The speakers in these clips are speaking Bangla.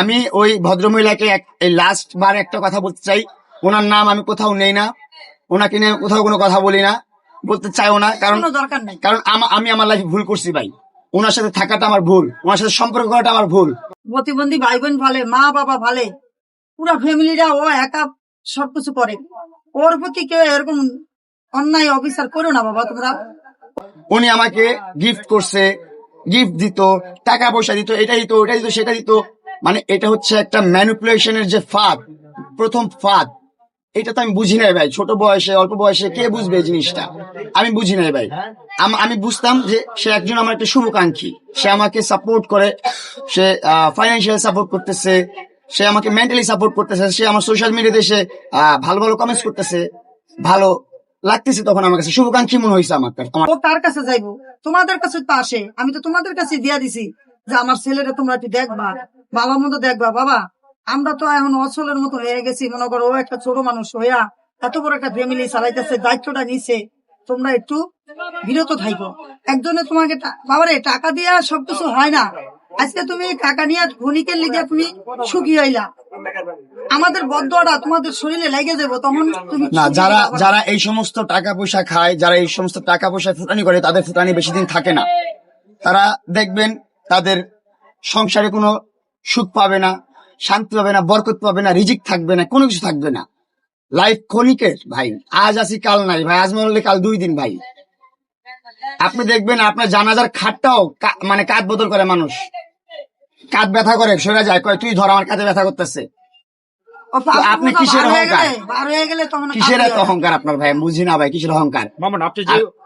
আমি ওই ভদ্রমহিলাকে এই লাস্ট বার একটা কথা বলতে চাই। ওনার নাম আমি কোথাও নেই না, ওনাকে নিয়ে কোথাও কোনো কথা বলি না, বলতে চাইও না। কারণ দরকার নেই, কারণ আমি আমার লাইফে ভুল করছি ভাই। ওনার সাথে থাকাটা আমার ভুল, ওনার সাথে সম্পর্ক করাটা আমার ভুল। প্রতিবন্ধী ভাই বোন ভালে, মা বাবা ভালে, পুরো ফ্যামিলিরা ও একা সবকিছু করে। ওর প্রতি কেউ এরকম অন্যায় অবিচার করো না বাবা তোমরা। উনি আমাকে গিফট করছে, গিফট দিত, টাকা পয়সা দিত, এটা দিত ওটা দিত সেটা দিত। মানে এটা হচ্ছে একটা ম্যানিপুলেশনের যে ফাঁদ, প্রথম ফাঁদ। এটা তো আমি বুঝি নাই ভাই, ছোট বয়সে অল্প বয়সে কে বুঝবে এই জিনিসটা? আমি বুঝি নাই ভাই। আমি বুঝতাম যে সে একজন আমার একটা শুভাকাঙ্ক্ষী, সে আমাকে সাপোর্ট করে, সে ফাইন্যান্সিয়াল সাপোর্ট করতেছে, সে আমাকে মেন্টালি সাপোর্ট করতেছে, সে আমার সোশ্যাল মিডিয়াতে এসে ভালো ভালো কমেন্টস করতেছে, ভালো লাগতেছে। তখন আমার কাছে শুভাকাঙ্ক্ষী মনে হয়েছে আমার কাছে। ও তার কাছে যাইবো, তোমাদের কাছে তো আসে। আমি তো তোমাদের কাছে দিয়া দিছি যে আমার ছেলেরা তোমরা একটু দেখবা, ভালো মতো দেখবা। বাবা আমরা তো এখন অচলের মতো হয়ে গেছি, মনে করো ও একটা ছোট মানুষ হইয়া এত বড় একটা ফ্যামিলি চালাইতেছে, দায়িত্বটা নিছে। তোমরা একটু বিরত থাকো। একজনে তোমাকে বাবারে টাকা দিয়া সবকিছু হয় না। আজকে তুমি টাকা নিয়ে ধনিকের লিগে তুমি সুখী হইলা, আমাদের বদদোয়াটা তোমাদের শরীরে লেগে যাবো, তখন তুমি না, যারা এই সমস্ত টাকা পয়সা খায়, যারা এই সমস্ত টাকা পয়সা ফুটানি করে, তাদের ফুটানি বেশি দিন থাকে না। তারা দেখবেন তাদের সংসারে কোনো সুখ পাবে না, শান্তি পাবে না, বরকত পাবে না, রিজিক থাকবে না, কোনো কিছু থাকবে না। লাইফ ক্ষণিকের ভাই, আজ আছি কাল নাই ভাই, আজ মরলে কাল 2 দিন ভাই। আপনি দেখবেন আপনার জানাজার খাটটাও মানে কাঁধ বদল করে মানুষ, কাঁধ ব্যথা করে সরে যায়, কয় তুই ধর আমার কাঁধে ব্যথা করতেছে। আপনি কিসের অহংকার, কিসের এত অহংকার আপনার ভাই? বুঝি না ভাই, কিসের অহংকার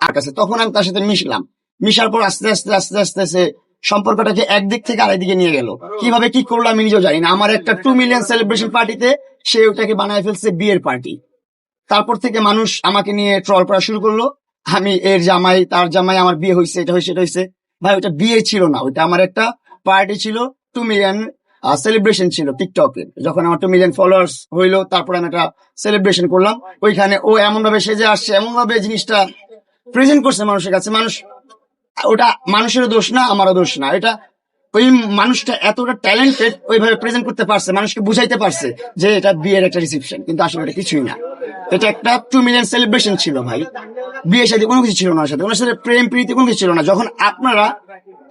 আর কাছে? তখন আমি তার সাথে মিশলাম, মিশার পর আস্তে আস্তে আস্তে আস্তে আস্তে সম্পর্কটাকে একদিক থেকে আরেকদিকে নিয়ে গেল। কিভাবে কি করলো আমি নিজেও জানি না। আমার একটা 2 মিলিয়ন সেলিব্রেশন পার্টিতে সে ওটাকে বানায় ফেলছে বিয়ের পার্টি। তারপর থেকে মানুষ আমাকে নিয়ে ট্রল করা শুরু করলো, আমি এর জামাই, তার জামাই, আমার বিয়ে হয়েছে, এটা হয়েছে, এটা হয়েছে। ভাই ওটা বিয়ে ছিল না, ওইটা আমার একটা পার্টি ছিল, 2 মিলিয়ন সেলিব্রেশন ছিল টিকটকে। যখন আমার 2 মিলিয়ন ফলোয়ার্স হইলো, তারপরে আমি একটা সেলিব্রেশন করলাম। ওইখানে ও এমন ভাবে সেজে আসছে, এমন ভাবে জিনিসটা প্রেজেন্ট করছে মানুষের কাছে। মানুষ, ওটা মানুষেরও দোষ না, আমারও দোষ না। এটা ওই মানুষটা এতটা ট্যালেন্টেড, ওইভাবে প্রেজেন্ট করতে পারছে, মানুষকে বুঝাইতে পারছে যে এটা বিয়ের একটা রিসেপশন, কিন্তু আসলে এটা কিছুই না। এটা একটা 2 মিলিয়ন সেলিব্রেশন ছিল ভাই। বিয়ের সাথে কোনো কিছু ছিল না, ওর সাথে, ওনার সাথে প্রেম প্রীতি কোনো কিছু ছিল না। যখন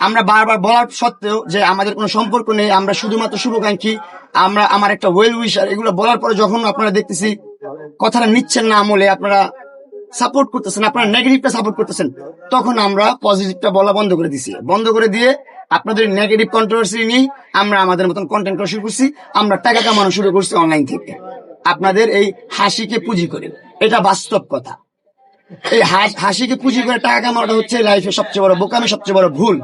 আমরা বারবার বলার সত্ত্বেও যে আমাদের কোনো সম্পর্ক নেই, আমরা শুধুমাত্র শুভাকাঙ্ক্ষী, আমার একটা ওয়েল উইশার, এগুলো বলার পরে যখন আপনারা দেখতেছি কথাটা নিচ্ছেন না আমলে, আপনারা সাপোর্ট করতেছেন, আপনারা নেগেটিভটা সাপোর্ট করতেছেন, তখন আমরা পজিটিভটা বলা বন্ধ করে দিছি। বন্ধ করে দিয়ে আপনাদের নেগেটিভ কন্ট্রোভার্সি নিয়ে আমরা আমাদের মতন কন্টেন্ট করা শুরু করছি। আমরা টাকা কামানো শুরু করছি অনলাইন থেকে, আপনাদের এই হাসিকে পুঁজি করে। এটা বাস্তব কথা। এই হাসিকে পুঁজি করে টাকা কামানোটা হচ্ছে লাইফে সবচেয়ে বড় বোকামি, সবচেয়ে বড় ভুল।